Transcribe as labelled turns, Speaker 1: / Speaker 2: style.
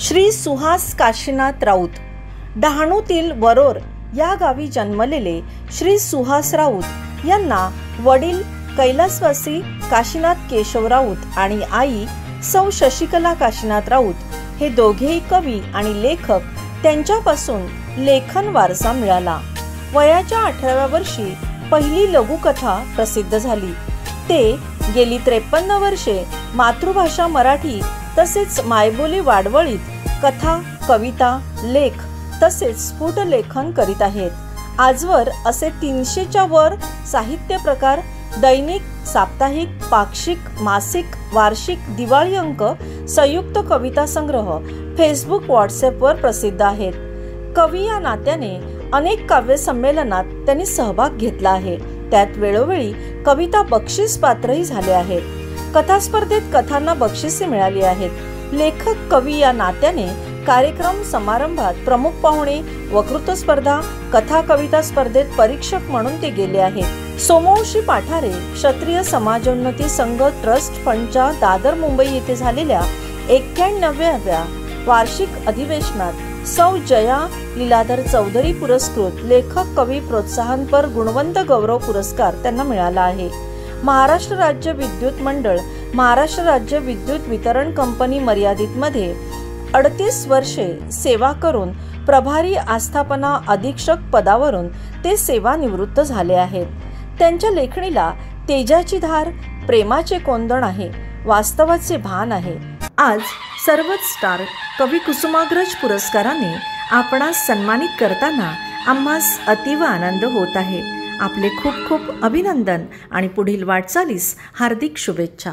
Speaker 1: श्री सुहास काशीनाथ राऊत डहाणूतील वरोर या गावी जन्मलेले श्री सुहास राऊत यांना वडील कैलासवासी काशीनाथ केशव राऊत आणि आई सौ शशिकला काशीनाथ राऊत हे दोघेही कवी आणि लेखक, त्यांच्यापासून लेखन वारसा मिळाला। वयाच्या 18व्या वर्षी पहिली लघुकथा प्रसिद्ध झाली। ते गेली 53 वर्षे मातृभाषा मराठी तसेच मायबोली वाडवळीत कथा, कविता, लेख तसेच स्फुट लेखन करीत आहेत। आजवर असे 300च्या वर साहित्य प्रकार दैनिक, साप्ताहिक, पाक्षिक, मासिक, वार्षिक, दिवाळी अंक, संयुक्त कविता संग्रह फेसबुक, व्हॉट्सॲपवर प्रसिद्ध आहेत। कवी या नात्याने अनेक काव्य संमेलनात त्यांनी सहभाग घेतला आहे। त्यात वेळोवेळी कविता बक्षीस पात्रही झाले आहेत। कथा स्पर्धेत कथांना बक्षिसे मिळाली आहेत। लेखक कवी या नात्याने कार्यक्रम समारंभात प्रमुख पाहुणे, वक्तृत्व स्पर्धा, कथा कविता स्पर्धेत परीक्षक म्हणून ते गेले आहेत। सोमवंशी पाठारे क्षत्रिय समाजोन्नती संघ ट्रस्ट फंडच्या दादर, मुंबई येथे झालेल्या 91व्या वार्षिक अधिवेशनात सौ जया लीलाधर चौधरी पुरस्कृत लेखक कवी प्रोत्साहनपर गुणवंत गौरव पुरस्कार त्यांना मिळाला आहे। महाराष्ट्र राज्य विद्युत मंडळ, महाराष्ट्र राज्य विद्युत वितरण कंपनी मर्यादित मध्ये 38 वर्षे सेवा करून प्रभारी आस्थापना अधीक्षक पदावरून ते सेवानिवृत्त झाले आहेत। त्यांच्या लेखणीला तेजाची धार, प्रेमाचे कोंदण आहे, वास्तवाचे भान आहे। आज सर्वच स्टार कवी कुसुमाग्रज पुरस्काराने आपणास सन्मानित करताना आम्हास अतीव आनंद होत आहे। आपले खूप खूप अभिनंदन आणि पुढील वाटचालीस हार्दिक शुभेच्छा।